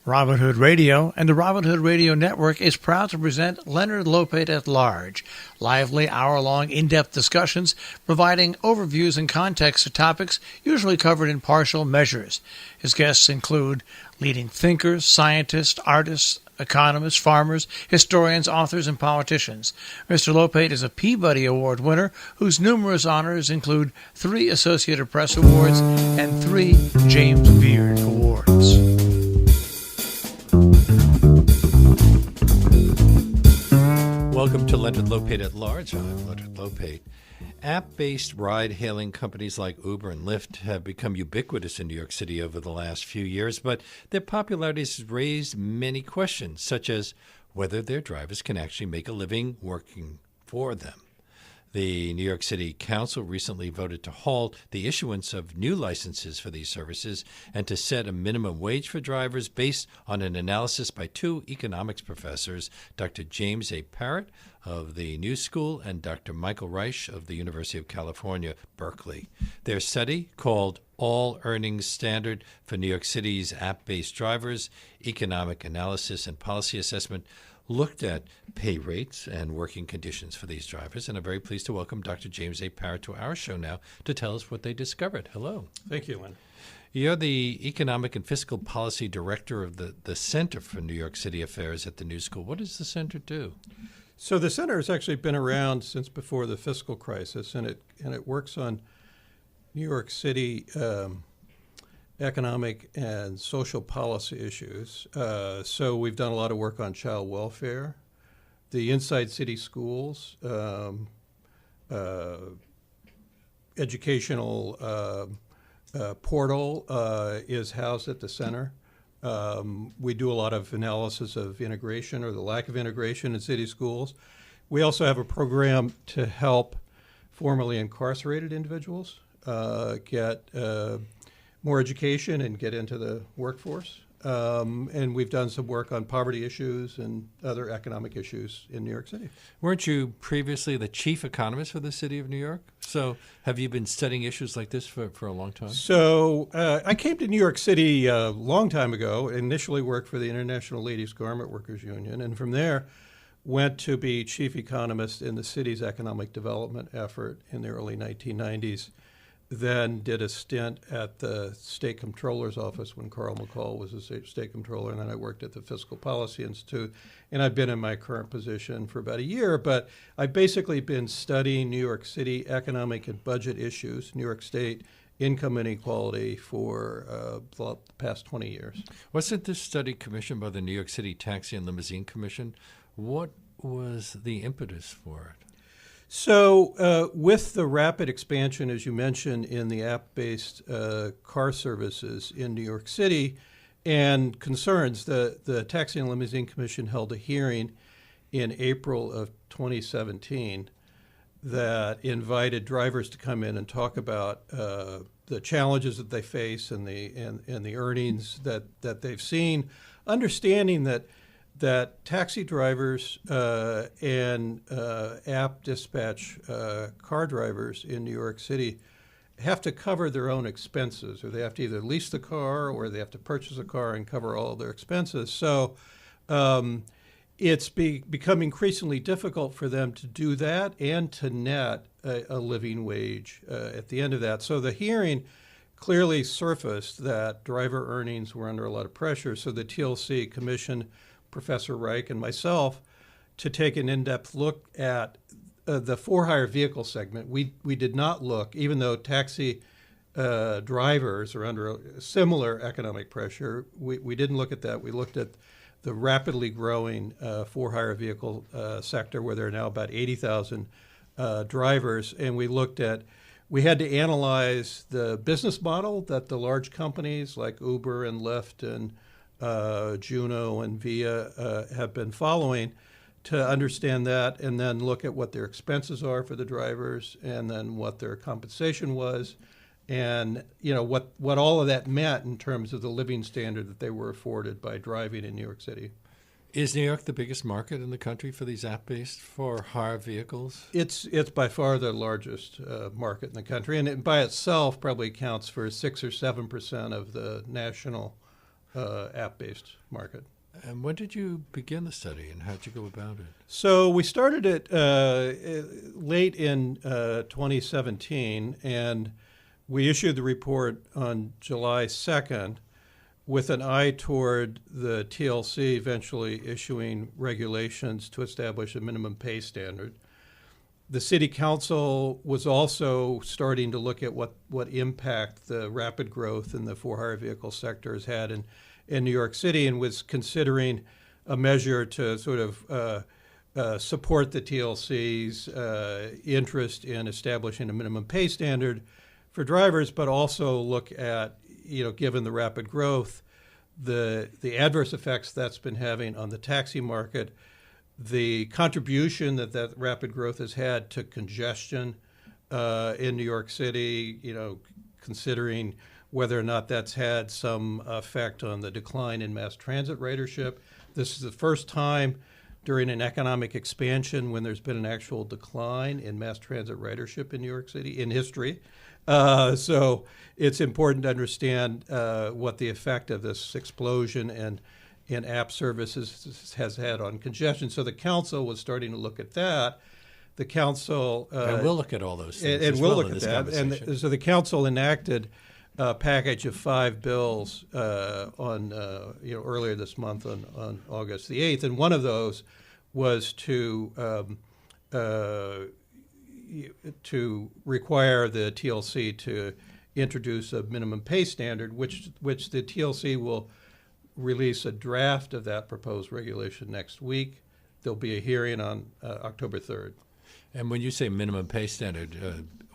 Robin Hood Radio and the Robin Hood Radio Network is proud to present Leonard Lopate at Large, lively hour-long in-depth discussions providing overviews and context to topics usually covered in partial measures. His guests include leading thinkers, scientists, artists, economists, farmers, historians, authors, and politicians. Mr. Lopate is a Peabody Award winner whose numerous honors include 3 Associated Press Awards and 3 James Beard Awards. Welcome to Leonard Lopate at Large. I'm Leonard Lopate. App-based ride-hailing companies like Uber and Lyft have become ubiquitous in New York City over the last few years, but their popularity has raised many questions, such as whether their drivers can actually make a living working for them. The New York City Council recently voted to halt the issuance of new licenses for these services and to set a minimum wage for drivers based on an analysis by 2 economics professors, Dr. James A. Parrott of the New School and Dr. Michael Reich of the University of California, Berkeley. Their study, called All Earnings Standard for New York City's App-Based Drivers, Economic Analysis and Policy Assessment, looked at pay rates and working conditions for these drivers, and I'm very pleased to welcome Dr. James A. Parrott to our show now to tell us what they discovered. Hello. Thank you, Lynn. You're the Economic and Fiscal Policy Director of the Center for New York City Affairs at the New School. What does the center do? So the center has actually been around since before the fiscal crisis, and it works on New York City economic and social policy issues. So we've done a lot of work on child welfare, the inside city schools, educational portal is housed at the center. We do a lot of analysis of integration or the lack of integration in city schools. We also have a program to help formerly incarcerated individuals get more education and get into the workforce. And we've done some work on poverty issues and other economic issues in New York City. Weren't you previously the chief economist for the city of New York? So have you been studying issues like this for a long time? So I came to New York City a long time ago, initially worked for the International Ladies Garment Workers Union, and from there went to be chief economist in the city's economic development effort in the early 1990s. Then did a stint at the state comptroller's office when Carl McCall was the state comptroller, and then I worked at the Fiscal Policy Institute, and I've been in my current position for about a year, but I've basically been studying New York City economic and budget issues, New York State income inequality for the past 20 years. Wasn't this study commissioned by the New York City Taxi and Limousine Commission? What was the impetus for it? So with the rapid expansion, as you mentioned, in the app-based car services in New York City and concerns, the Taxi and Limousine Commission held a hearing in April of 2017 that invited drivers to come in and talk about the challenges that they face and the earnings that they've seen, understanding that taxi drivers and app dispatch car drivers in New York City have to cover their own expenses, or they have to either lease the car or they have to purchase a car and cover all of their expenses. So it's become increasingly difficult for them to do that and to net a living wage at the end of that. So the hearing clearly surfaced that driver earnings were under a lot of pressure. So the TLC commissioned Professor Reich and myself to take an in-depth look at the for-hire vehicle segment. We did not look, even though taxi drivers are under a similar economic pressure, we didn't look at that. We looked at the rapidly growing for-hire vehicle sector, where there are now about 80,000 drivers, and we had to analyze the business model that the large companies like Uber and Lyft and Juno and Via have been following to understand that, and then look at what their expenses are for the drivers, and then what their compensation was, and what all of that meant in terms of the living standard that they were afforded by driving in New York City. Is New York the biggest market in the country for these app-based for-hire vehicles? It's by far the largest market in the country, and it by itself probably accounts for 6 or 7% of the national app-based market. And when did you begin the study, and how did you go about it? So we started it late in 2017, and we issued the report on July 2nd with an eye toward the TLC eventually issuing regulations to establish a minimum pay standard. The City Council was also starting to look at what impact the rapid growth in the for-hire vehicle sector has had in New York City, and was considering a measure to sort of support the TLC's interest in establishing a minimum pay standard for drivers, but also look at, given the rapid growth, the adverse effects that's been having on the taxi market, the contribution that rapid growth has had to congestion in New York City, considering whether or not that's had some effect on the decline in mass transit ridership. This is the first time during an economic expansion when there's been an actual decline in mass transit ridership in New York City in history. So it's important to understand what the effect of this explosion in app services has had on congestion. So the council was starting to look at that. The council and we'll look at all those things and as we'll well look in at this that. conversation. And so the council enacted a package of 5 bills on earlier this month on August the 8th, and one of those was to require the TLC to introduce a minimum pay standard, which the TLC will release a draft of that proposed regulation next week. There'll be a hearing on October 3rd. And when you say minimum pay standard,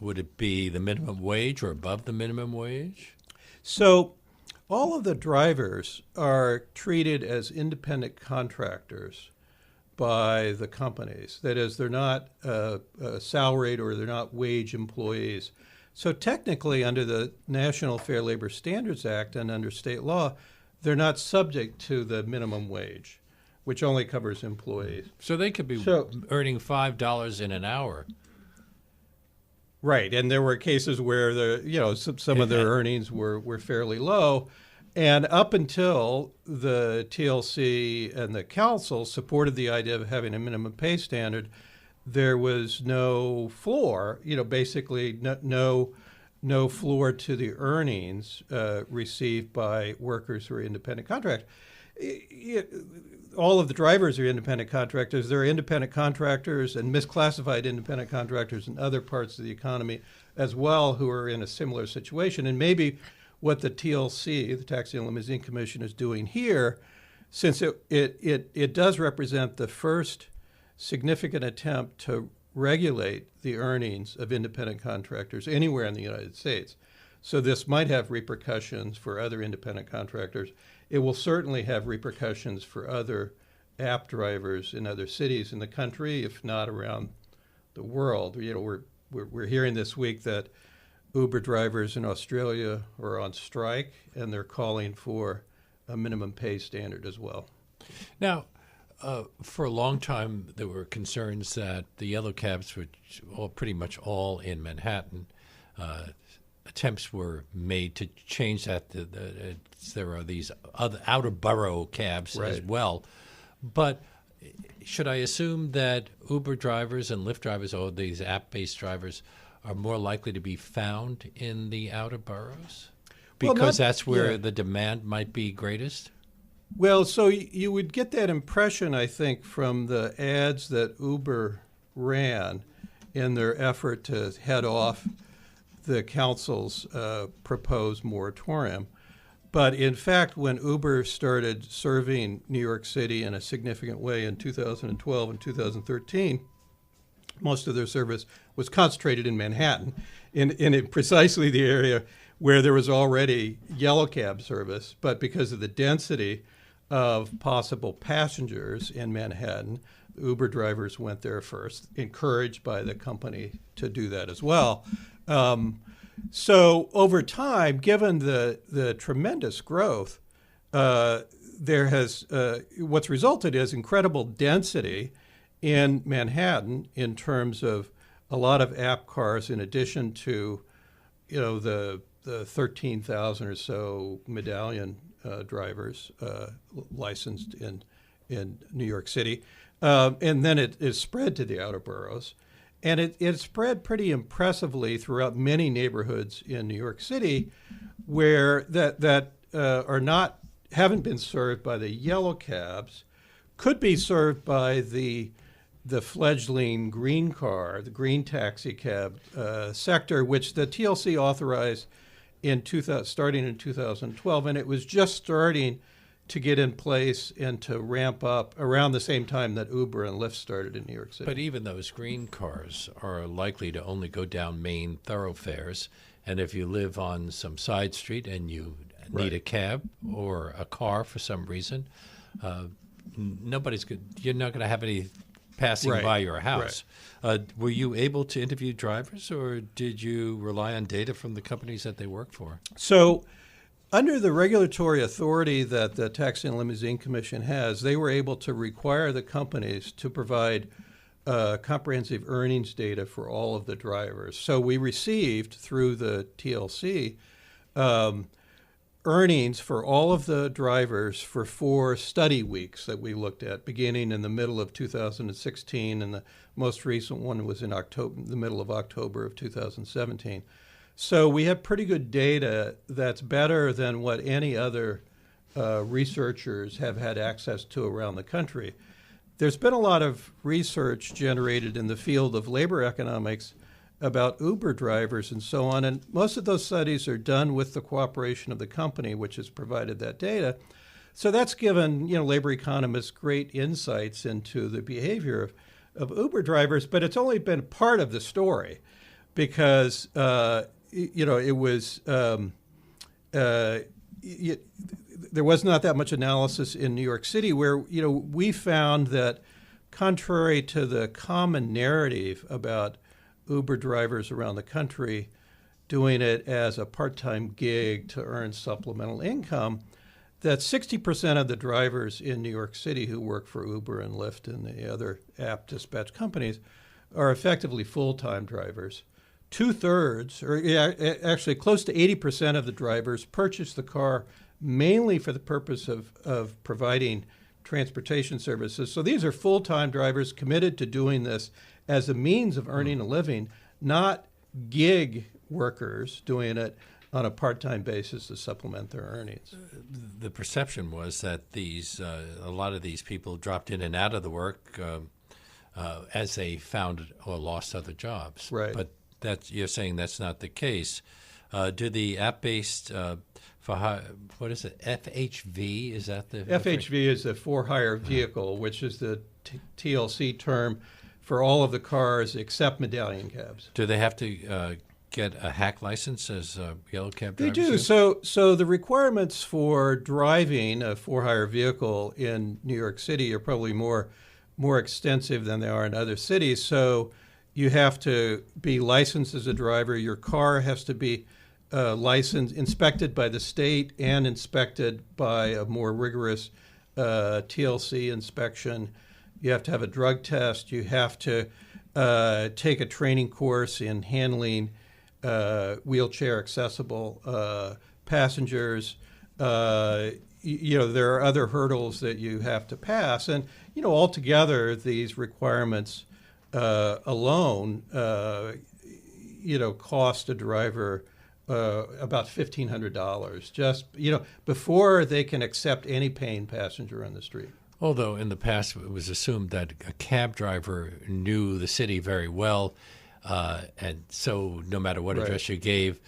would it be the minimum wage or above the minimum wage? So all of the drivers are treated as independent contractors by the companies. That is, they're not salaried or they're not wage employees. So technically, under the National Fair Labor Standards Act and under state law, they're not subject to the minimum wage, which only covers employees. So they could be earning $5 in an hour. Right, and there were cases where some of their earnings were fairly low, and up until the TLC and the council supported the idea of having a minimum pay standard, there was no floor. Basically no floor to the earnings received by workers who are independent contractors. All of the drivers are independent contractors. There are independent contractors and misclassified independent contractors in other parts of the economy as well who are in a similar situation. And maybe what the TLC, the Taxi and Limousine Commission, is doing here, since it does represent the first significant attempt to regulate the earnings of independent contractors anywhere in the United States. So this might have repercussions for other independent contractors. It will certainly have repercussions for other app drivers in other cities in the country, if not around the world. We're hearing this week that Uber drivers in Australia are on strike, and they're calling for a minimum pay standard as well. Now, for a long time, there were concerns that the yellow cabs, which pretty much all in Manhattan, attempts were made to change that. There are these other outer borough cabs as well. But should I assume that Uber drivers and Lyft drivers, or these app-based drivers, are more likely to be found in the outer boroughs? Because that's where the demand might be greatest? Well, so you would get that impression, I think, from the ads that Uber ran in their effort to head off the council's proposed moratorium. But in fact, when Uber started serving New York City in a significant way in 2012 and 2013, most of their service was concentrated in Manhattan, in precisely the area where there was already yellow cab service. But because of the density of possible passengers in Manhattan, Uber drivers went there first, encouraged by the company to do that as well. So over time, given the tremendous growth, there has what's resulted is incredible density in Manhattan in terms of a lot of app cars, in addition to the 13,000 or so medallion drivers licensed in New York City. And then it is spread to the outer boroughs. And it spread pretty impressively throughout many neighborhoods in New York City where haven't been served by the yellow cabs, could be served by the fledgling green car, the green taxi cab sector, which the TLC authorized starting in 2012, and it was just starting to get in place and to ramp up around the same time that Uber and Lyft started in New York City. But even those green cars are likely to only go down main thoroughfares, and if you live on some side street and you need a cab or a car for some reason, you're not going to have any passing by your house. Were you able to interview drivers, or did you rely on data from the companies that they work for? So under the regulatory authority that the Taxi and Limousine Commission has, they were able to require the companies to provide comprehensive earnings data for all of the drivers. So we received, through the TLC, earnings for all of the drivers for 4 study weeks that we looked at, beginning in the middle of 2016, and the most recent one was in the middle of October of 2017. So we have pretty good data that's better than what any other researchers have had access to around the country. There's been a lot of research generated in the field of labor economics about Uber drivers and so on, and most of those studies are done with the cooperation of the company, which has provided that data. So that's given labor economists great insights into the behavior of Uber drivers, but it's only been part of the story because it was there was not that much analysis in New York City where we found that, contrary to the common narrative about Uber drivers around the country doing it as a part-time gig to earn supplemental income, that 60% of the drivers in New York City who work for Uber and Lyft and the other app dispatch companies are effectively full-time drivers. 2/3, or actually close to 80% of the drivers purchase the car mainly for the purpose of providing transportation services. So these are full-time drivers committed to doing this as a means of earning a living, not gig workers doing it on a part-time basis to supplement their earnings. The perception was that a lot of these people dropped in and out of the work as they found or lost other jobs. Right. But you're saying that's not the case. Do the app-based what is it? FHV, is that the FHV is a for-hire vehicle, which is the TLC term for all of the cars except medallion cabs. Do they have to get a hack license as yellow cab drivers? They do. So the requirements for driving a for-hire vehicle in New York City are probably more extensive than they are in other cities. So you have to be licensed as a driver. Your car has to be licensed, inspected by the state, and inspected by a more rigorous TLC inspection. You have to have a drug test. You have to take a training course in handling wheelchair accessible passengers. There are other hurdles that you have to pass, and altogether these requirements alone cost a driver about $1,500 just before they can accept any paying passenger on the street. Although in the past it was assumed that a cab driver knew the city very well, and so no matter what address you gave,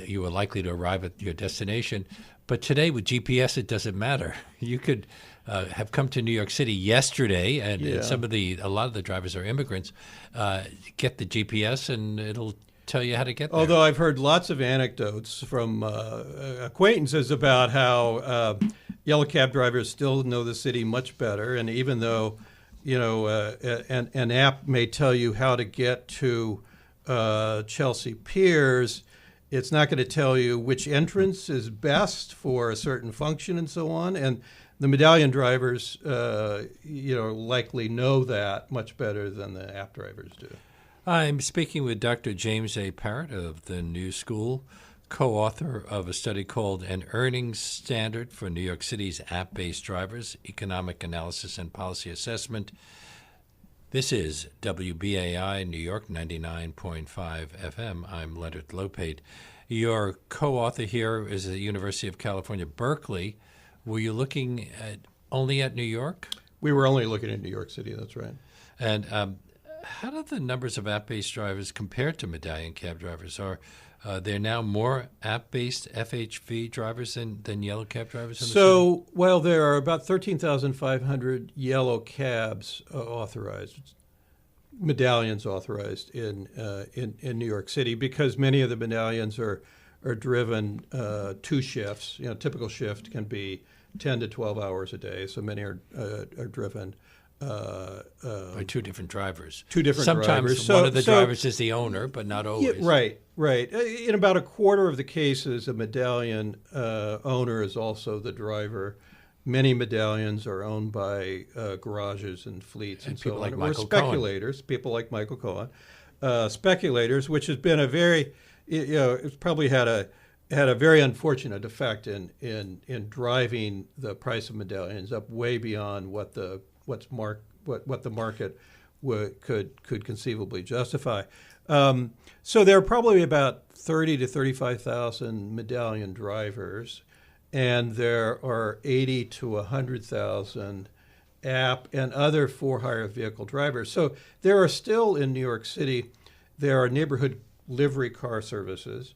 you were likely to arrive at your destination. But today with GPS, it doesn't matter. You could have come to New York City yesterday, and a lot of the drivers are immigrants. Get the GPS, and it'll tell you how to get there. Although I've heard lots of anecdotes from acquaintances about how yellow cab drivers still know the city much better, and even though an app may tell you how to get to Chelsea Piers, it's not going to tell you which entrance is best for a certain function and so on. And the medallion drivers, likely know that much better than the app drivers do. I'm speaking with Dr. James A. Parrott of the New School co-author of a study called An Earnings Standard for New York City's App-Based Drivers, Economic Analysis and Policy Assessment. This is WBAI New York 99.5 FM. I'm Leonard Lopate. Your co-author here is the University of California, Berkeley. Were you looking only at New York? We were only looking at New York City, that's right. And how do the numbers of app-based drivers compare to medallion cab drivers? Are there now more app-based FHV drivers than yellow cab drivers in the city? Well, there are about 13,500 yellow cabs authorized, medallions authorized in New York City, because many of the medallions are driven 2 shifts. Typical shift can be 10 to 12 hours a day, so many are driven by 2 different drivers. Sometimes drivers. One of the drivers is the owner, but not always. Yeah, right. In about a quarter of the cases, a medallion owner is also the driver. Many medallions are owned by garages and fleets and so people on. like Michael speculators, Cohen. people like Michael Cohen, speculators, which has been a very, it's probably had a very unfortunate effect in driving the price of medallions up way beyond what the market could conceivably justify. So there are probably about 30 to 35,000 medallion drivers, and there are 80 to 100,000 app and other for-hire vehicle drivers. So there are still in New York City, there are neighborhood livery car services,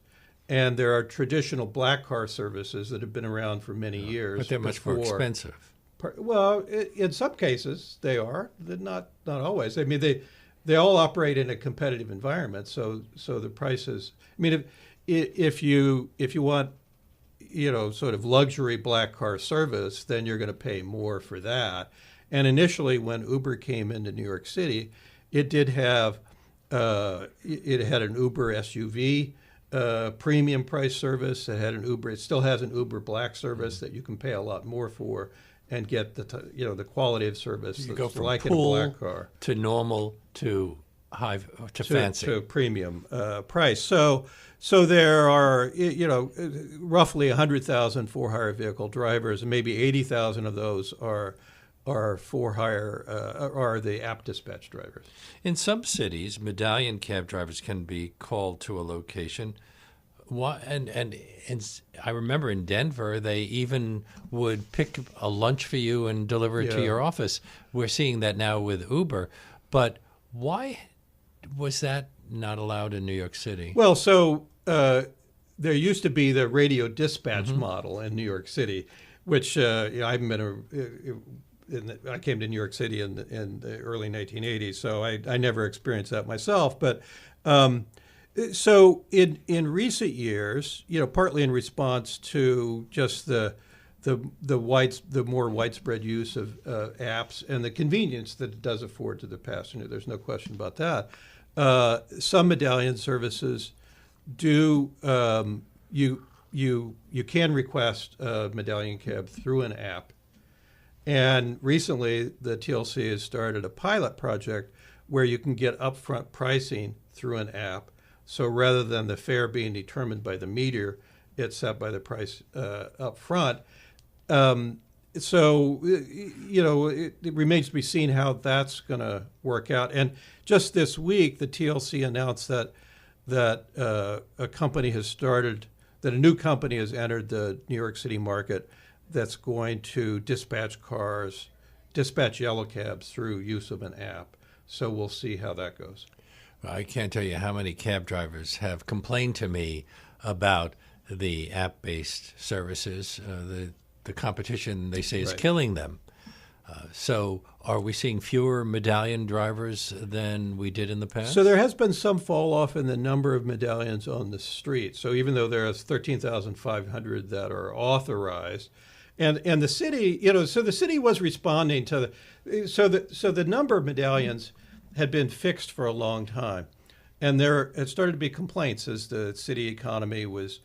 and there are traditional black car services that have been around for many years. But they're much more expensive. Well, in some cases they are. They're not always. I mean, they all operate in a competitive environment. So the prices. I mean, if you want, sort of luxury black car service, then you're going to pay more for that. And initially, when Uber came into New York City, it did have it had an Uber SUV premium price service. It still has an Uber black service that you can pay a lot more for and get the quality of service You that's go from like pool in a black car to normal to high to fancy to premium price. So there are roughly 100,000 for-hire vehicle drivers, and maybe 80,000 of those are for-hire are the app dispatch drivers. In some cities, medallion cab drivers can be called to a location. And I remember in Denver, they even would pick a lunch for you and deliver it to your office. We're seeing that now with Uber. But why was that not allowed in New York City? Well, so there used to be the radio dispatch model in New York City, which I came to New York City in the early 1980s, so I never experienced that myself. But so in recent years, partly in response to just the more widespread use of apps and the convenience that it does afford to the passenger, there's no question about that. Some medallion services do you can request a medallion cab through an app, and recently the TLC has started a pilot project where you can get upfront pricing through an app. So rather than the fare being determined by the meter, it's set by the price up front. So, it remains to be seen how that's going to work out. And just this week, the TLC announced that a new company has entered the New York City market that's going to dispatch yellow cabs through use of an app. So we'll see how that goes. I can't tell you how many cab drivers have complained to me about the app-based services. The competition, they say, is killing them. So are we seeing fewer medallion drivers than we did in the past? So there has been some fall off in the number of medallions on the street. So even though there are 13,500 that are authorized, and the city, so the city was responding to so the number of medallions had been fixed for a long time, and there had started to be complaints as the city economy was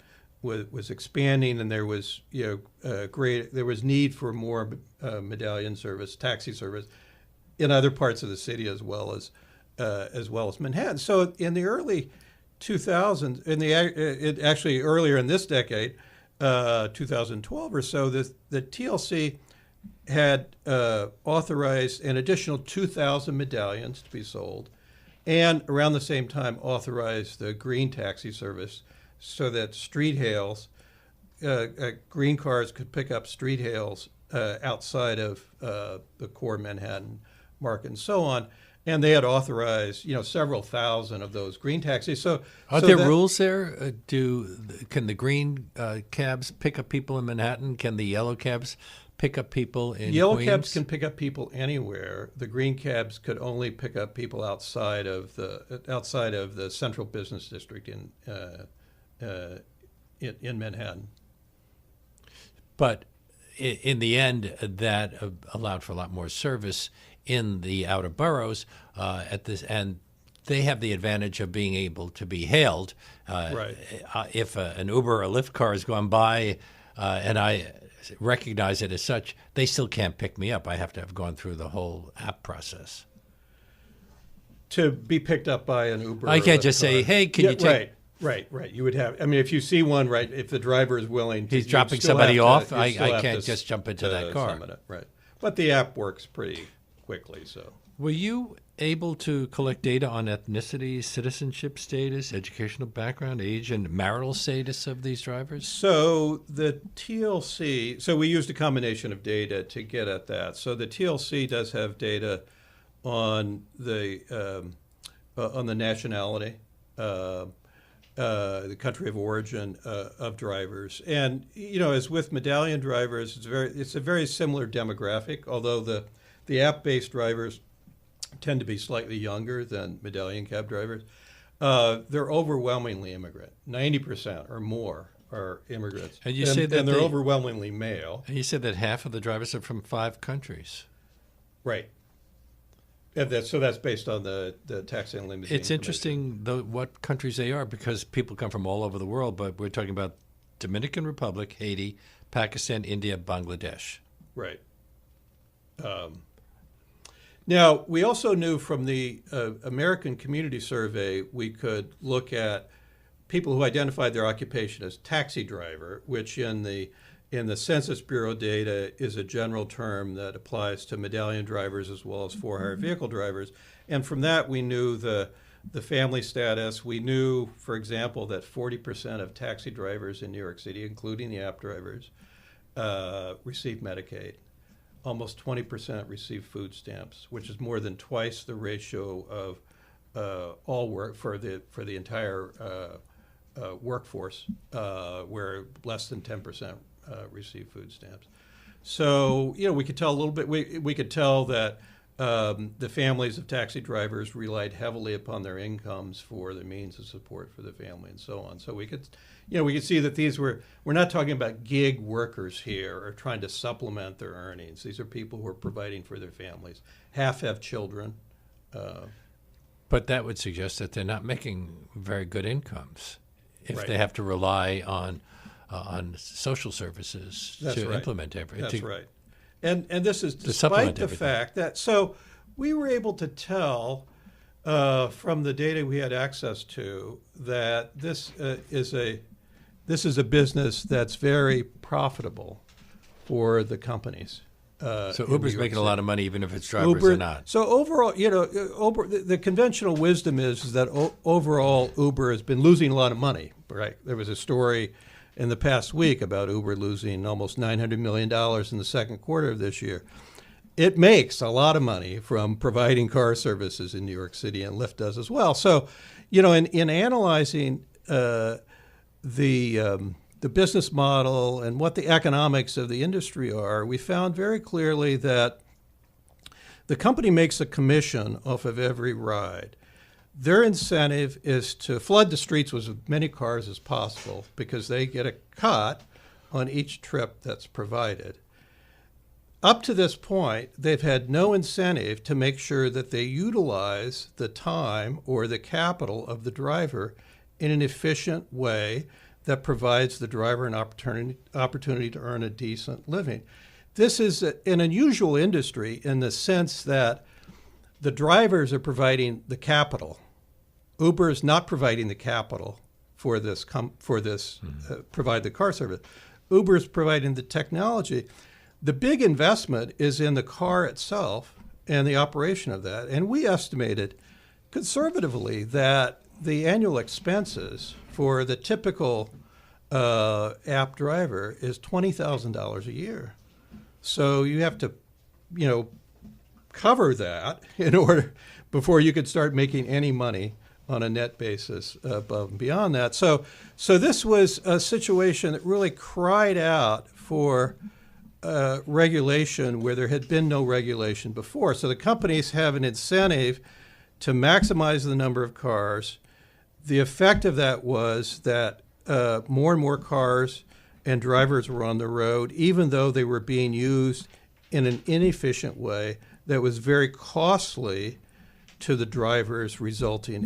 expanding, and there was there was need for more medallion service, taxi service, in other parts of the city as well as Manhattan. So in the early 2000, actually earlier in this decade, 2012 or so, the TLC had authorized an additional 2,000 medallions to be sold, and around the same time authorized the green taxi service so that street hails, green cars could pick up street hails outside of the core Manhattan market and so on. And they had authorized, several thousand of those green taxis. Are there rules there? Can the green cabs pick up people in Manhattan? Can the yellow cabs pick up people in Yellow Queens? cabs can pick up people anywhere. The green cabs could only pick up people outside of the central business district in Manhattan. But in the end, that allowed for a lot more service in the outer boroughs and they have the advantage of being able to be hailed. Right. If an Uber or a Lyft car has gone by and I recognize it as such, they still can't pick me up. I have to have gone through the whole app process. To be picked up by an Uber I or can't Lyft just car. say, hey, can you take... Right. You would have, if you see one, right, if the driver is willing to... He's dropping somebody off, I can't just jump into that car. Summon it, right. But the app works pretty quickly, so... Were you able to collect data on ethnicity, citizenship status, educational background, age, and marital status of these drivers? So the TLC, so we used a combination of data to get at that. So the TLC does have data on the nationality, the country of origin of drivers, and as with medallion drivers, it's a very similar demographic. Although the app-based drivers tend to be slightly younger than medallion cab drivers, they're overwhelmingly immigrant. 90% or more are immigrants, and you say that they're overwhelmingly male. And you said that half of the drivers are from 5 countries, right? And so that's based on the taxi and limousine. It's interesting what countries they are, because people come from all over the world, but we're talking about Dominican Republic, Haiti, Pakistan, India, Bangladesh. Right. Now, we also knew from the American Community Survey, we could look at people who identified their occupation as taxi driver, which in the Census Bureau data is a general term that applies to medallion drivers as well as for-hire vehicle drivers. And from that, we knew the family status. We knew, for example, that 40% of taxi drivers in New York City, including the app drivers, receive Medicaid. Almost 20% receive food stamps, which is more than twice the ratio of all work for the entire workforce, where less than 10% receive food stamps. So we could tell a little bit. We could tell that the families of taxi drivers relied heavily upon their incomes for the means of support for the family and so on. So we could see that we're not talking about gig workers here or trying to supplement their earnings. These are people who are providing for their families. Half have children. But that would suggest that they're not making very good incomes if Right. they have to rely on social services to implement everything. That's right. And this is despite supplement the everything. fact that, so we were able to tell from the data we had access to that this is a business that's very profitable for the companies. So Uber's making a lot of money even if its drivers are not. So overall, the conventional wisdom is that overall Uber has been losing a lot of money, right? There was a story in the past week about Uber losing almost $900 million in the second quarter of this year. It makes a lot of money from providing car services in New York City, and Lyft does as well. So, in analyzing the business model and what the economics of the industry are, we found very clearly that the company makes a commission off of every ride. Their incentive is to flood the streets with as many cars as possible because they get a cut on each trip that's provided. Up to this point, they've had no incentive to make sure that they utilize the time or the capital of the driver in an efficient way that provides the driver an opportunity to earn a decent living. This is an unusual industry in the sense that the drivers are providing the capital Uber is not providing the capital for this provide the car service. Uber is providing the technology. The big investment is in the car itself and the operation of that. And we estimated conservatively that the annual expenses for the typical app driver is $20,000 a year. So you have to, cover that in order before you could start making any money on a net basis above and beyond that. So this was a situation that really cried out for regulation where there had been no regulation before. So the companies have an incentive to maximize the number of cars. The effect of that was that more and more cars and drivers were on the road, even though they were being used in an inefficient way that was very costly to the drivers, resulting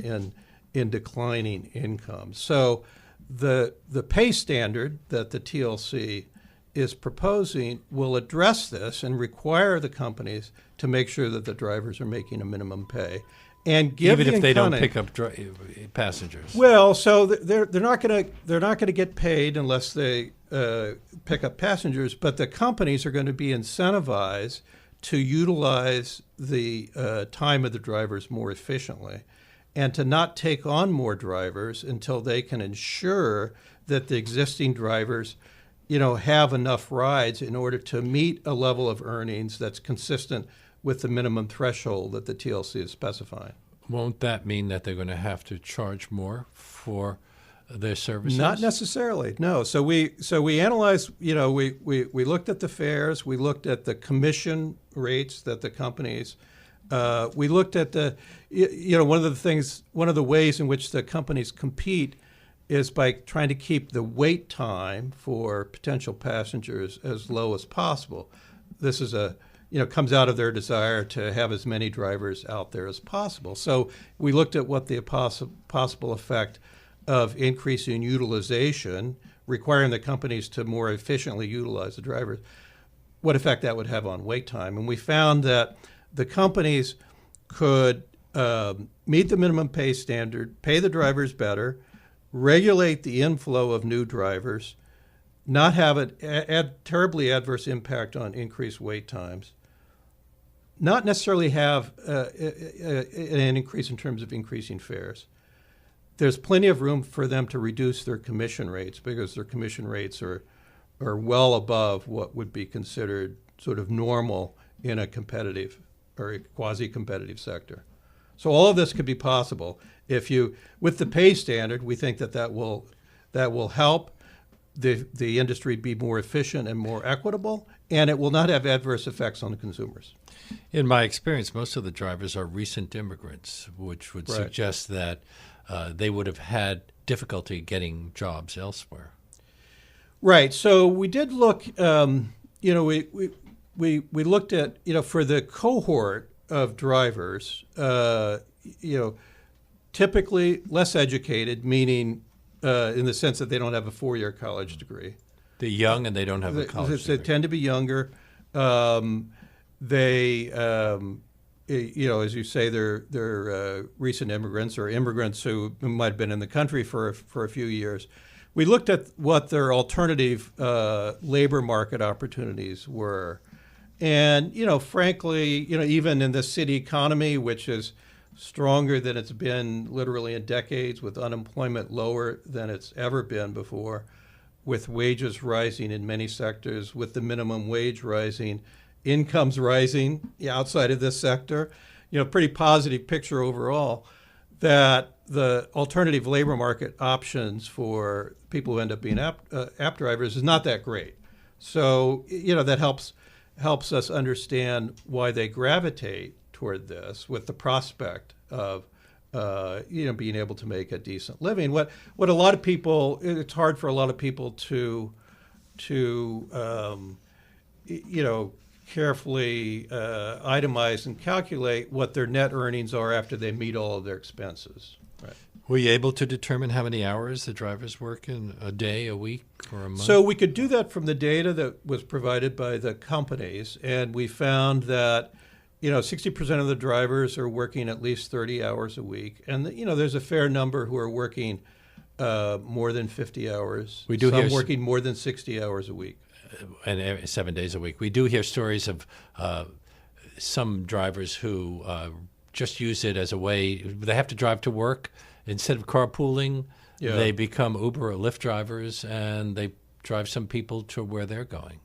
in declining income. So the pay standard that the TLC is proposing will address this and require the companies to make sure that the drivers are making a minimum pay, and give even if they don't company- pick up passengers. Well, so they're not going to get paid unless they pick up passengers, but the companies are going to be incentivized to utilize the time of the drivers more efficiently, and to not take on more drivers until they can ensure that the existing drivers, have enough rides in order to meet a level of earnings that's consistent with the minimum threshold that the TLC is specifying. Won't that mean that they're going to have to charge more for their services? Not necessarily, no. So we analyzed, we looked at the fares, we looked at the commission rates that the companies, we looked at one of the ways in which the companies compete is by trying to keep the wait time for potential passengers as low as possible. This is comes out of their desire to have as many drivers out there as possible. So we looked at what the possible effect of increasing utilization, requiring the companies to more efficiently utilize the drivers, what effect that would have on wait time. And we found that the companies could meet the minimum pay standard, pay the drivers better, regulate the inflow of new drivers, not have it terribly adverse impact on increased wait times, not necessarily have an increase in terms of increasing fares. There's plenty of room for them to reduce their commission rates because their commission rates are well above what would be considered sort of normal in a competitive or a quasi-competitive sector. So all of this could be possible with the pay standard. We think that will help the industry be more efficient and more equitable, and it will not have adverse effects on the consumers. In my experience, most of the drivers are recent immigrants, which would Right. suggest that they would have had difficulty getting jobs elsewhere. Right. So we did look. We looked at for the cohort of drivers. Typically less educated, meaning in the sense that they don't have a 4-year college degree. They're young and they don't have a college They degree. tend to be younger. They, as you say, they're recent immigrants or immigrants who might have been in the country for a few years. We looked at what their alternative labor market opportunities were. And, frankly, even in the city economy, which is stronger than it's been literally in decades, with unemployment lower than it's ever been before, with wages rising in many sectors, with the minimum wage rising, incomes rising outside of this sector, pretty positive picture overall, that the alternative labor market options for people who end up being app drivers is not that great. So, that helps us understand why they gravitate toward this with the prospect of being able to make a decent living. What a lot of people, it's hard for a lot of people to carefully itemize and calculate what their net earnings are after they meet all of their expenses. Right. Were you able to determine how many hours the drivers work in a day, a week, or a month? So we could do that from the data that was provided by the companies, and we found that 60% of the drivers are working at least 30 hours a week. And, there's a fair number who are working more than 50 hours. We do Some working more than 60 hours a week. And 7 days a week. We do hear stories of some drivers who just use it as a way. They have to drive to work. Instead of carpooling, they become Uber or Lyft drivers, and they drive some people to where they're going.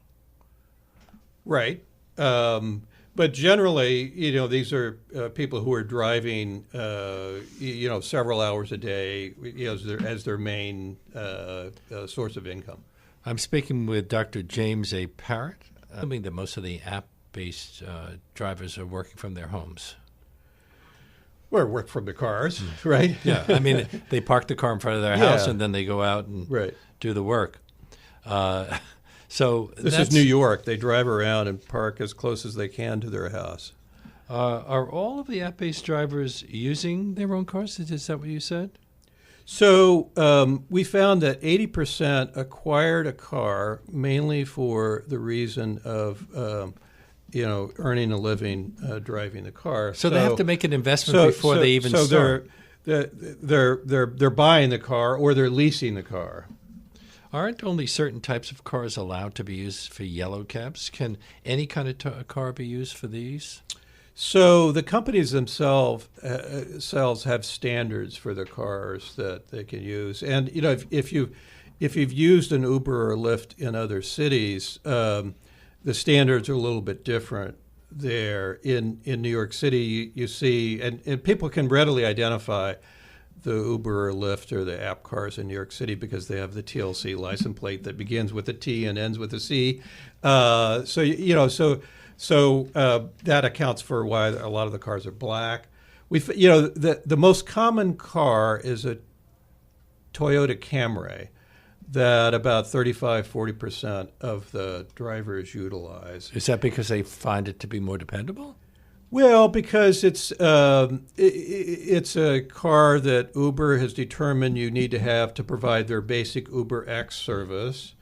Right. But generally, these are people who are driving, several hours a day, as their main source of income. I'm speaking with Dr. James A. Parrott. I mean that most of the app-based drivers are working from their homes. Or work from the cars, right? Yeah, I mean, they park the car in front of their house, and then they go out and do the work. So this is New York. They drive around and park as close as they can to their house. Are all of the app-based drivers using their own cars? Is that what you said? So we found that 80% acquired a car mainly for the reason of earning a living driving the car. So they have to make an investment before they even start. They're buying the car or they're leasing the car. Aren't only certain types of cars allowed to be used for yellow cabs? Can any kind of car be used for these? So the companies themselves have standards for the cars that they can use, and if you've used an Uber or Lyft in other cities, the standards are a little bit different there. In New York City, you see, and people can readily identify the Uber or Lyft or the app cars in New York City because they have the TLC license plate that begins with a T and ends with a C. So that accounts for why a lot of the cars are black. The most common car is a Toyota Camry that about 35-40% of the drivers utilize. Is that because they find it to be more dependable? Well, because it's a car that Uber has determined you need to have to provide their basic Uber X service.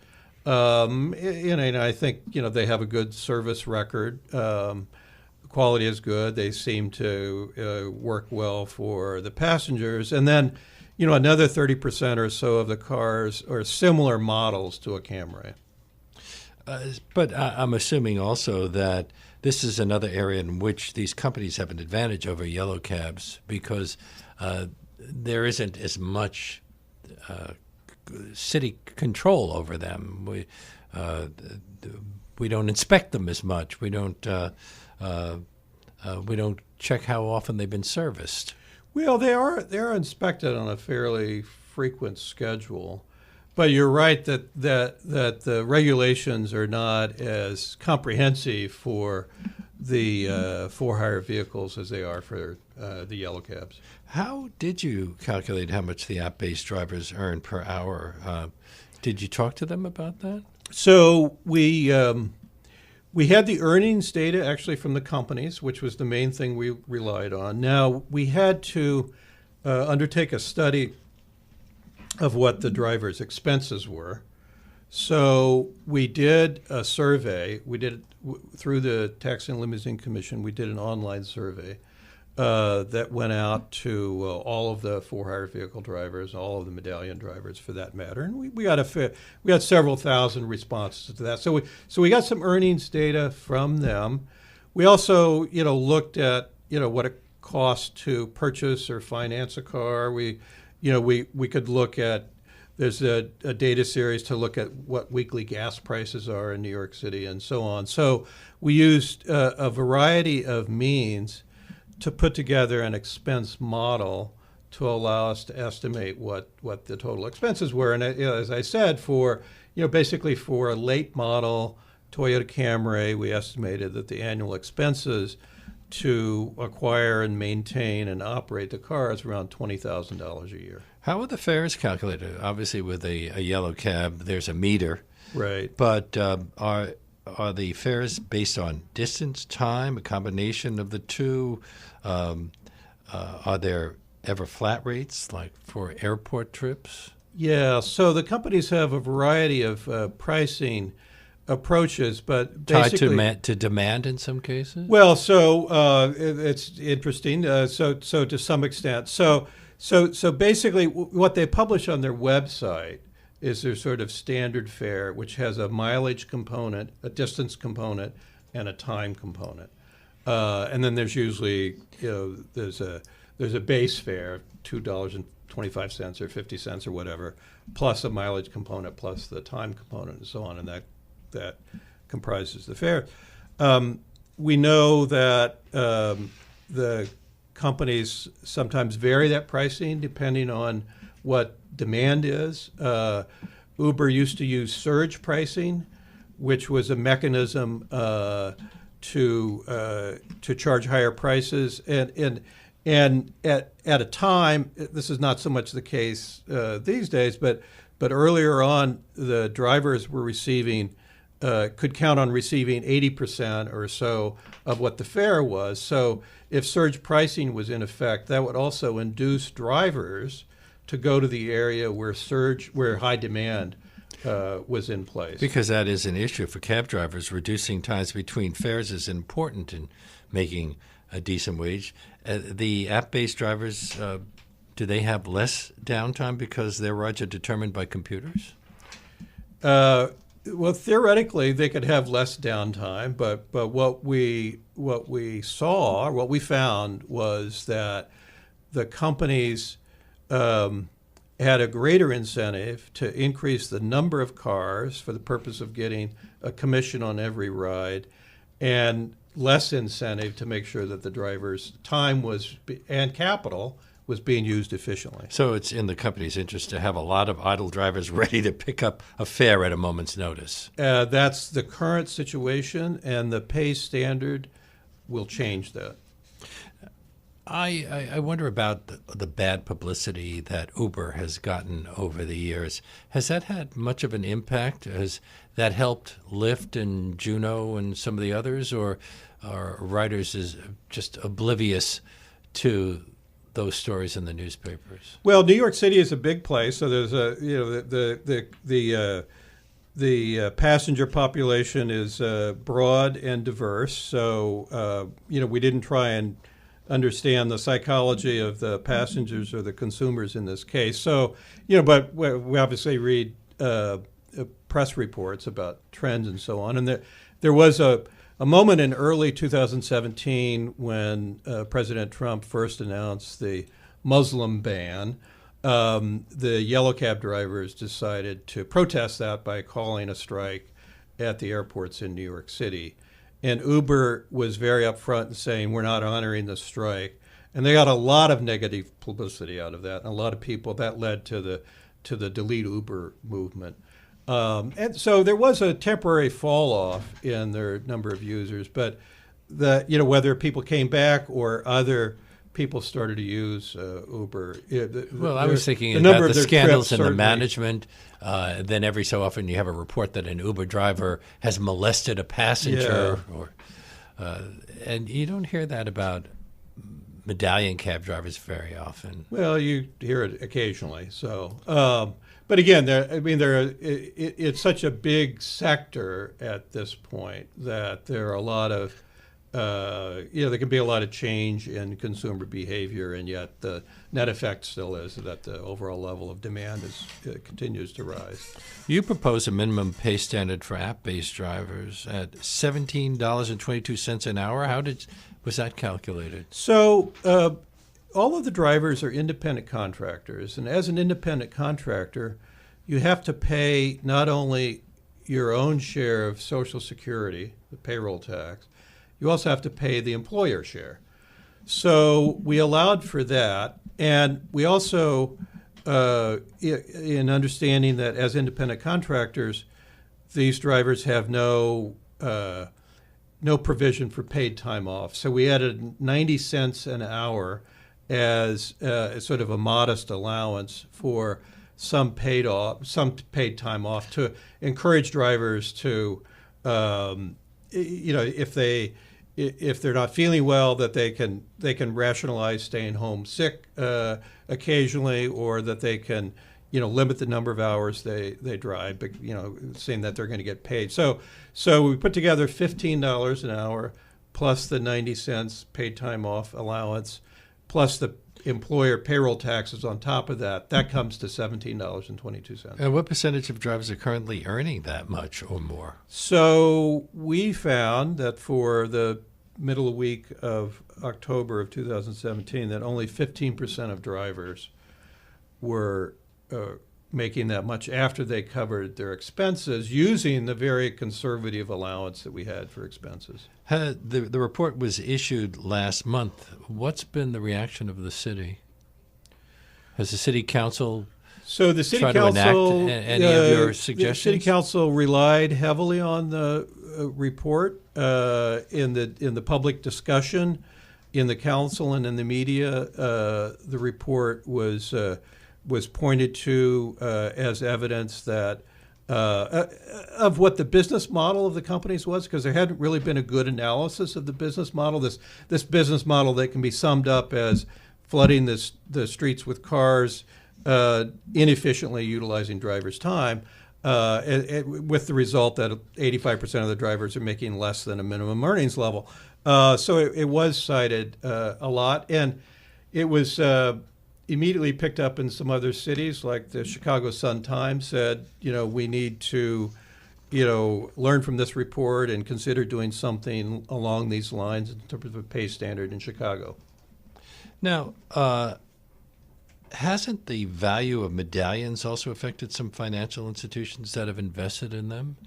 And I think they have a good service record. Quality is good. They seem to work well for the passengers. And then, another 30% or so of the cars are similar models to a Camry. But I'm assuming also that this is another area in which these companies have an advantage over yellow cabs because there isn't as much city control over them. We don't inspect them as much. We don't check how often they've been serviced. Well, they're inspected on a fairly frequent schedule. But you're right that the regulations are not as comprehensive for the for-hire vehicles as they are for the yellow cabs. How did you calculate how much the app-based drivers earn per hour? Did you talk to them about that? So we had the earnings data actually from the companies, which was the main thing we relied on. Now, we had to undertake a study of what the driver's expenses were. So we did a survey. We did through the Taxi and Limousine Commission. We did an online survey that went out to all of the for-hire vehicle drivers, all of the medallion drivers, for that matter. And we got several thousand responses to that. So we got some earnings data from them. We also looked at what it costs to purchase or finance a car. We could look at, there's a data series to look at what weekly gas prices are in New York City and so on. So we used a variety of means to put together an expense model to allow us to estimate what the total expenses were. And as I said, basically for a late model Toyota Camry, we estimated that the annual expenses to acquire and maintain and operate the car is around $20,000 a year. How are the fares calculated? Obviously, with a yellow cab, there's a meter. Right. But are the fares based on distance, time, a combination of the two? Are there ever flat rates, like for airport trips? Yeah. So the companies have a variety of pricing approaches, but Tied basically to demand in some cases? well, so it's interesting. So to some extent, so basically, what they publish on their website is their sort of standard fare, which has a mileage component, a distance component, and a time component. And then there's usually, there's a base fare, $2.25 or 50 cents or whatever, plus a mileage component, plus the time component, and so on, and that comprises the fare. We know that the companies sometimes vary that pricing depending on what demand is. Uber used to use surge pricing, which was a mechanism to charge higher prices, and at a time, this is not so much the case these days, but earlier on, the drivers were receiving could count on receiving 80% or so of what the fare was. So if surge pricing was in effect, that would also induce drivers to go to the area where high demand was in place. Because that is an issue for cab drivers. Reducing times between fares is important in making a decent wage. The app-based drivers, do they have less downtime because their rides are determined by computers? Well, theoretically, they could have less downtime, but what we found was that the companies had a greater incentive to increase the number of cars for the purpose of getting a commission on every ride, and less incentive to make sure that the driver's time and capital was being used efficiently. So it's in the company's interest to have a lot of idle drivers ready to pick up a fare at a moment's notice. That's the current situation, and the pay standard will change that. I wonder about the bad publicity that Uber has gotten over the years. Has that had much of an impact? Has that helped Lyft and Juno and some of the others, or are riders is just oblivious to those stories in the newspapers? Well, New York City is a big place, so there's the passenger population is broad and diverse. So we didn't try and understand the psychology of the passengers or the consumers in this case. So but we obviously read press reports about trends and so on. And there was a moment in early 2017 when President Trump first announced the Muslim ban. The yellow cab drivers decided to protest that by calling a strike at the airports in New York City. And Uber was very upfront in saying, we're not honoring the strike. And they got a lot of negative publicity out of that. And a lot of people, that led to the Delete Uber movement. And so there was a temporary fall off in their number of users, but whether people came back or other people started to use Uber. I was thinking about the scandals in the management. Then every so often you have a report that an Uber driver has molested a passenger, and you don't hear that about medallion cab drivers very often. Well, you hear it occasionally. So. But again, it's such a big sector at this point that there are a lot of, there can be a lot of change in consumer behavior, and yet the net effect still is that the overall level of demand continues to rise. You propose a minimum pay standard for app-based drivers at $17.22 an hour. How was that calculated? So all of the drivers are independent contractors, and as an independent contractor, you have to pay not only your own share of Social Security, the payroll tax, you also have to pay the employer share. So we allowed for that, and we also, in understanding that as independent contractors, these drivers have no provision for paid time off. So we added 90 cents an hour as sort of a modest allowance for some paid time off to encourage drivers to, if they're not feeling well, that they can rationalize staying home sick occasionally, or that they can limit the number of hours they drive, but, saying that they're going to get paid. So we put together $15 an hour plus the 90 cents paid time off allowance plus the employer payroll taxes on top of that. That comes to $17.22. And what percentage of drivers are currently earning that much or more? So we found that for the middle of week of October of 2017, that only 15% of drivers were making that much after they covered their expenses using the very conservative allowance that we had for expenses. The report was issued last month. What's been the reaction of the city? Has the city council So the city tried council, to enact any of your suggestions? The city council relied heavily on the report in the public discussion, in the council and in the media. The report was pointed to as evidence that of what the business model of the companies was, because there hadn't really been a good analysis of the business model. This business model that can be summed up as flooding the streets with cars, inefficiently utilizing drivers' time, with the result that 85% of the drivers are making less than a minimum earnings level. So it was cited a lot, and it was immediately picked up in some other cities, like the Chicago Sun-Times said, we need to, learn from this report and consider doing something along these lines in terms of a pay standard in Chicago. Now, hasn't the value of medallions also affected some financial institutions that have invested in them?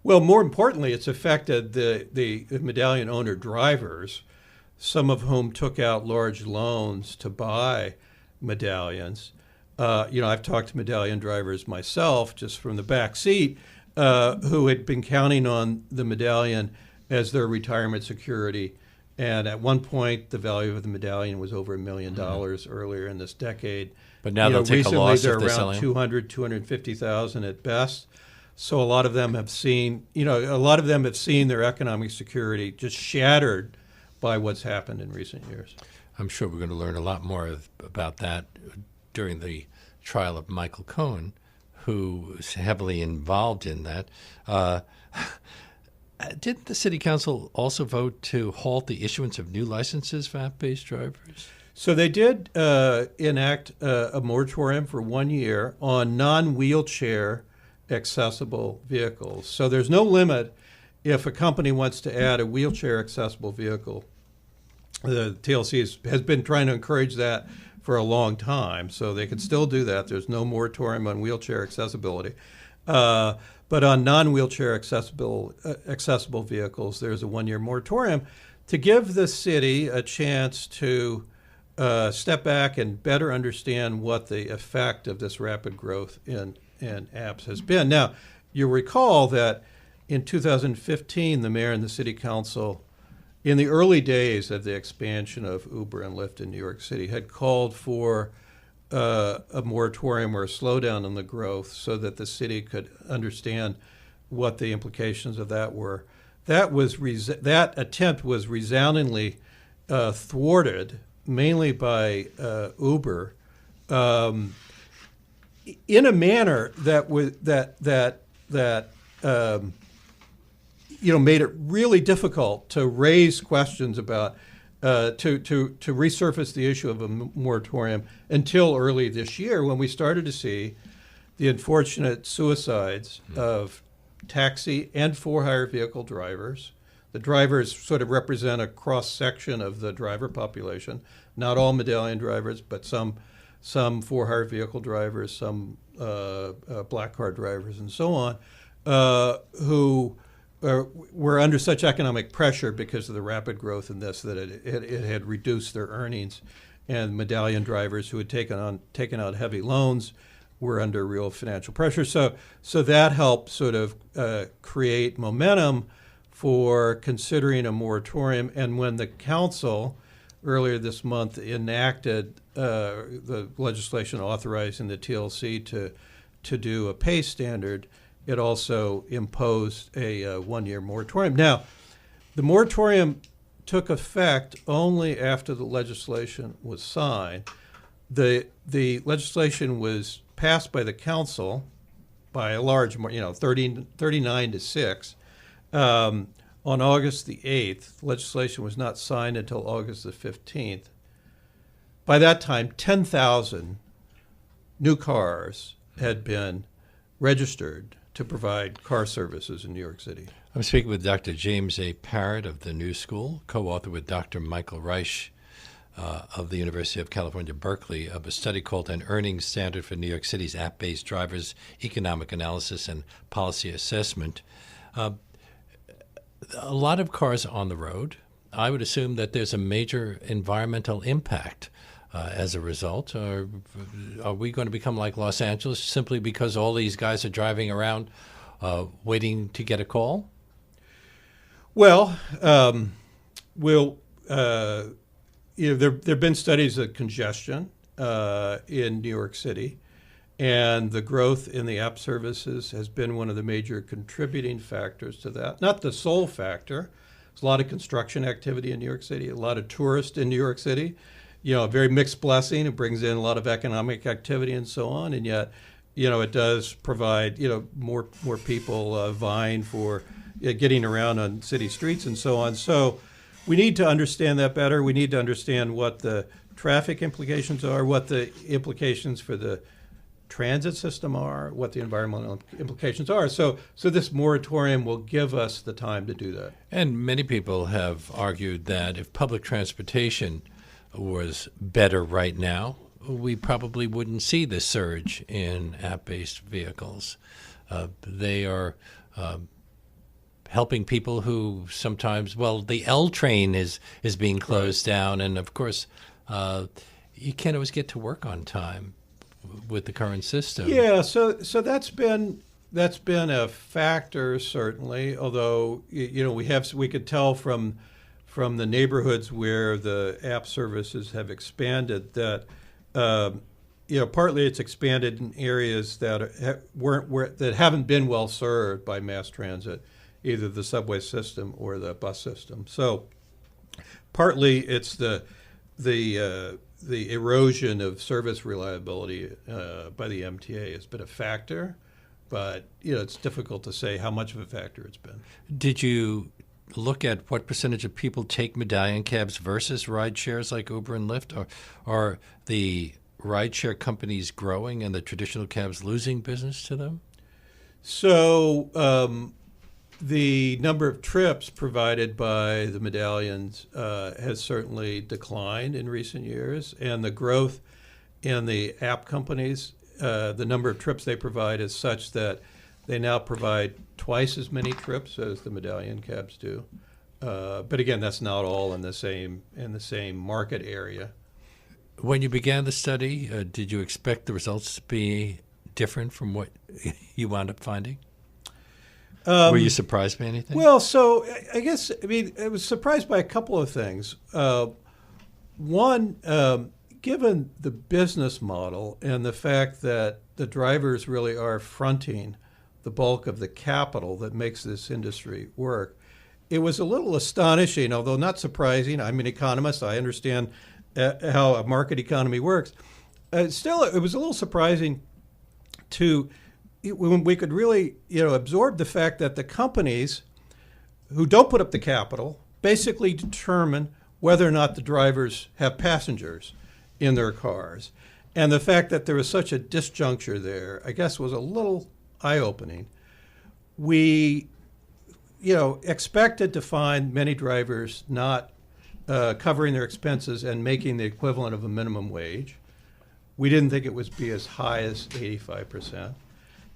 Well, more importantly, it's affected the medallion owner drivers, some of whom took out large loans to buy medallions. I've talked to medallion drivers myself, just from the back seat, who had been counting on the medallion as their retirement security. And at one point, the value of the medallion was over $1 million earlier in this decade. But now they'll take a loss if they're around 250,000 at best. So a lot of them have seen, their economic security just shattered by what's happened in recent years. I'm sure we're going to learn a lot more about that during the trial of Michael Cohen, who was heavily involved in that. Didn't the city council also vote to halt the issuance of new licenses for app-based drivers? So they did enact a moratorium for 1 year on non-wheelchair accessible vehicles. So there's no limit if a company wants to add a wheelchair accessible vehicle. The TLC has been trying to encourage that for a long time, so they can still do that. There's no moratorium on wheelchair accessibility. But on non-wheelchair accessible vehicles, there's a 1 year moratorium to give the city a chance to step back and better understand what the effect of this rapid growth in apps has been. Now, you recall that in 2015, the mayor and the city council, in the early days of the expansion of Uber and Lyft in New York City, had called for a moratorium or a slowdown in the growth so that the city could understand what the implications of that were. That attempt was resoundingly thwarted, mainly by Uber, in a manner that made it really difficult to raise questions about to resurface the issue of a moratorium until early this year, when we started to see the unfortunate suicides of taxi and for-hire vehicle drivers. The drivers sort of represent a cross-section of the driver population, not all medallion drivers, but some for-hire vehicle drivers, some black car drivers, and so on, who were under such economic pressure because of the rapid growth in this that it had reduced their earnings, and medallion drivers who had taken out heavy loans were under real financial pressure. So that helped sort of create momentum for considering a moratorium. And when the council earlier this month enacted the legislation authorizing the TLC to do a pay standard, it also imposed a 1 year moratorium. Now, the moratorium took effect only after the legislation was signed, the legislation was passed by the council by a large, 39 to 6. On August the 8th, legislation was not signed until August the 15th. By that time, 10,000 new cars had been registered to provide car services in New York City. I'm speaking with Dr. James A. Parrott of the New School, co-author with Dr. Michael Reich of the University of California, Berkeley, of a study called An Earnings Standard for New York City's App-Based Drivers, Economic Analysis and Policy Assessment. A lot of cars on the road. I would assume that there's a major environmental impact as a result. Are we going to become like Los Angeles simply because all these guys are driving around waiting to get a call? Well, there have been studies of congestion in New York City, and the growth in the app services has been one of the major contributing factors to that. Not the sole factor. There's a lot of construction activity in New York City, a lot of tourists in New York City. A very mixed blessing. It brings in a lot of economic activity and so on, and yet, it does provide, more people vying for getting around on city streets and so on. So we need to understand that better. We need to understand what the traffic implications are, what the implications for the transit system are, what the environmental implications are. So this moratorium will give us the time to do that. And many people have argued that if public transportation was better right now, we probably wouldn't see the surge in app-based vehicles. They are helping people who sometimes, the L train is being closed down, and of course, you can't always get to work on time with the current system. Yeah, so that's been a factor certainly. Although we could tell from the neighborhoods where the app services have expanded that partly it's expanded in areas that that haven't been well served by mass transit, either the subway system or the bus system. So partly it's the erosion of service reliability by the MTA has been a factor, but it's difficult to say how much of a factor it's been. Did you look at what percentage of people take medallion cabs versus ride shares like Uber and Lyft? Or are the rideshare companies growing and the traditional cabs losing business to them? So the number of trips provided by the medallions has certainly declined in recent years, and the growth in the app companies, the number of trips they provide is such that they now provide twice as many trips as the medallion cabs do. But again, that's not all in the same market area. When you began the study, did you expect the results to be different from what you wound up finding? Were you surprised by anything? Well, so I was surprised by a couple of things. One, given the business model and the fact that the drivers really are fronting the bulk of the capital that makes this industry work, it was a little astonishing, although not surprising. I'm an economist. I understand how a market economy works. Still, it was a little surprising when we could really, absorb the fact that the companies who don't put up the capital basically determine whether or not the drivers have passengers in their cars. And the fact that there was such a disjuncture there, I guess, was a little eye-opening. We, expected to find many drivers not covering their expenses and making the equivalent of a minimum wage. We didn't think it would be as high as 85%.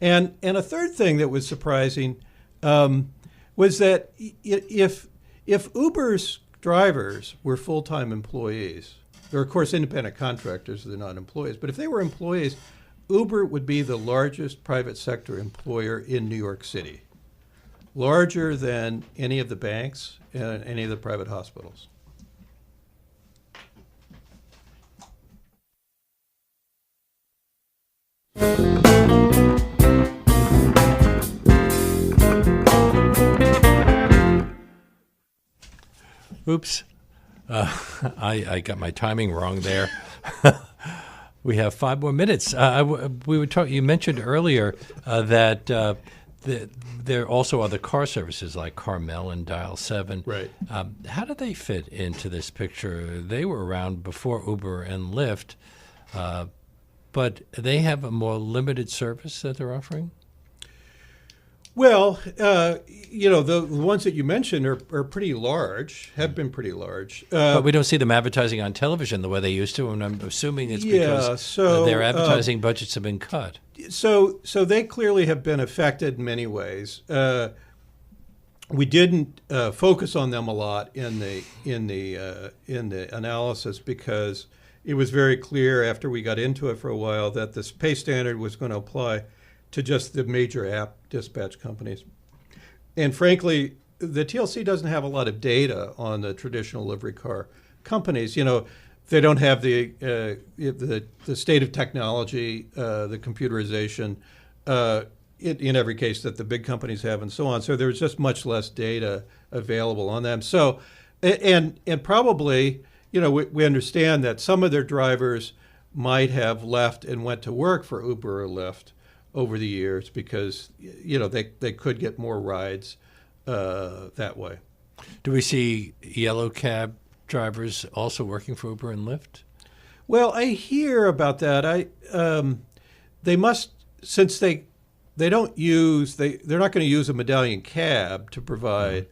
And a third thing that was surprising was that if Uber's drivers were full-time employees, they're of course independent contractors, they're not employees, but if they were employees, Uber would be the largest private sector employer in New York City, larger than any of the banks and any of the private hospitals. Oops. I got my timing wrong there. We have 5 more minutes. We were talking. You mentioned earlier that there also are the car services like Carmel and Dial 7. Right. How do they fit into this picture? They were around before Uber and Lyft, but they have a more limited service that they're offering? Well, the ones that you mentioned are pretty large, have been pretty large. But we don't see them advertising on television the way they used to, and I'm assuming it's because their advertising budgets have been cut. So they clearly have been affected in many ways. We didn't focus on them a lot in the analysis because it was very clear after we got into it for a while that this pay standard was going to apply to just the major app dispatch companies. And frankly, the TLC doesn't have a lot of data on the traditional livery car companies. They don't have the state of technology, the computerization, in every case that the big companies have, and so on. So there's just much less data available on them. So, and probably, we understand that some of their drivers might have left and went to work for Uber or Lyft over the years because, they could get more rides that way. Do we see yellow cab drivers also working for Uber and Lyft? Well, I hear about that. They must, since they're not going to use a medallion cab to provide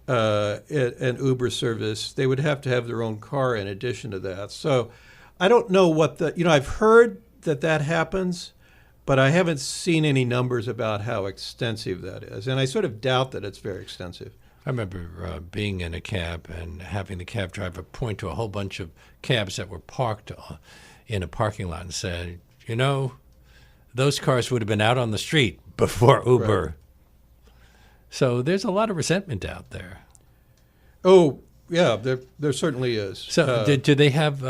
an Uber service. They would have to have their own car in addition to that. So I don't know what I've heard that happens, but I haven't seen any numbers about how extensive that is. And I sort of doubt that it's very extensive. I remember being in a cab and having the cab driver point to a whole bunch of cabs that were parked in a parking lot and said, those cars would have been out on the street before Uber. Right. So there's a lot of resentment out there. Oh, yeah, there certainly is. So do they have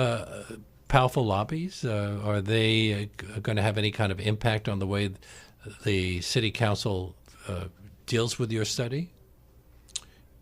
powerful lobbies? Are they going to have any kind of impact on the way the city council deals with your study?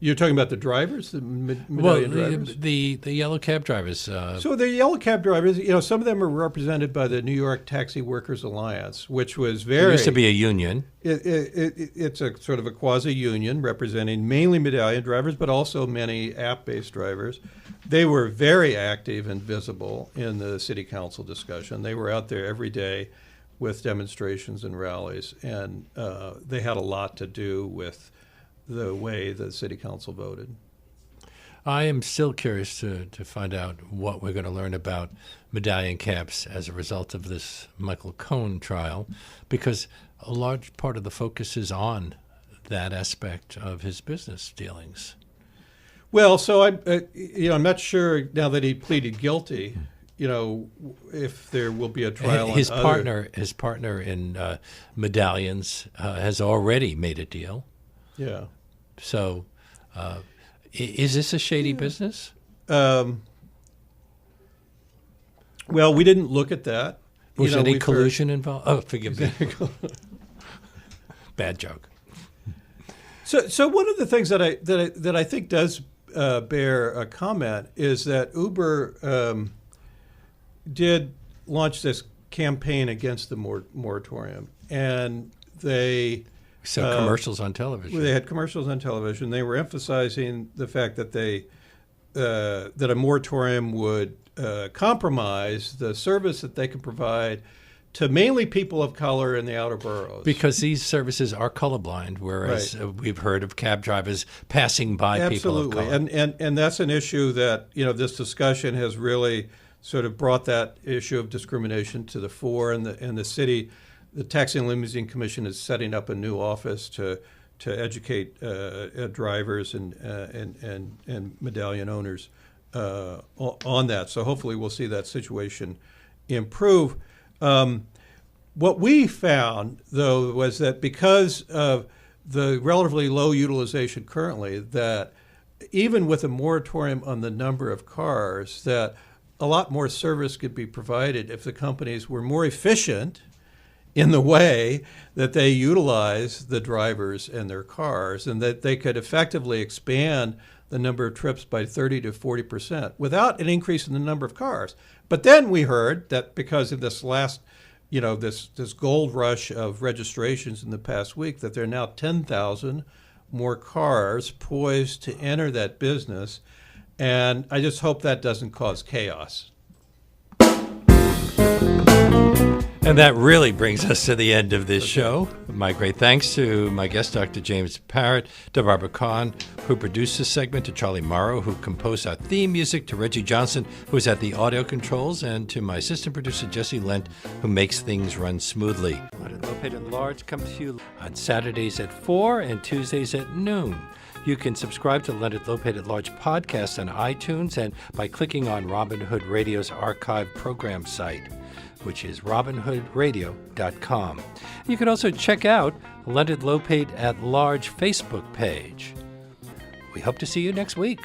You're talking about the drivers, the medallion drivers? The yellow cab drivers. So the yellow cab drivers, some of them are represented by the New York Taxi Workers Alliance, which was It used to be a union. It's a sort of a quasi-union representing mainly medallion drivers, but also many app-based drivers. They were very active and visible in the city council discussion. They were out there every day with demonstrations and rallies, and they had a lot to do with the way the city council voted. I am still curious to find out what we're going to learn about medallion cabs as a result of this Michael Cohen trial, because a large part of the focus is on that aspect of his business dealings. Well, so I'm not sure now that he pleaded guilty, if there will be a trial. His partner in medallions has already made a deal. Yeah. So, is this a shady business? Well, we didn't look at that. Was any collusion involved? Oh, forgive me. Bad joke. So one of the things that I think does bear a comment is that Uber did launch this campaign against the moratorium, and they. So commercials on television. They had commercials on television. They were emphasizing the fact that that a moratorium would compromise the service that they could provide to mainly people of color in the outer boroughs. Because these services are colorblind, whereas we've heard of cab drivers passing by people of color. Absolutely, and that's an issue that this discussion has really sort of brought that issue of discrimination to the fore, and the city. The Taxi and Limousine Commission is setting up a new office to educate drivers and medallion owners on that. So hopefully we'll see that situation improve. What we found, though, was that because of the relatively low utilization currently, that even with a moratorium on the number of cars, that a lot more service could be provided if the companies were more efficient in the way that they utilize the drivers and their cars, and that they could effectively expand the number of trips by 30 to 40% without an increase in the number of cars. But then we heard that because of this last, this gold rush of registrations in the past week, that there are now 10,000 more cars poised to enter that business. And I just hope that doesn't cause chaos. And that really brings us to the end of this show. My great thanks to my guest, Dr. James Parrott, to Barbara Kahn, who produced this segment, to Charlie Morrow, who composed our theme music, to Reggie Johnson, who's at the audio controls, and to my assistant producer, Jesse Lent, who makes things run smoothly. Leonard Lopate at Large comes to you on Saturdays at 4 and Tuesdays at noon. You can subscribe to Leonard Lopate at Large podcast on iTunes and by clicking on Robin Hood Radio's archive program site, which is robinhoodradio.com. You can also check out the Leonard Lopate at Large Facebook page. We hope to see you next week.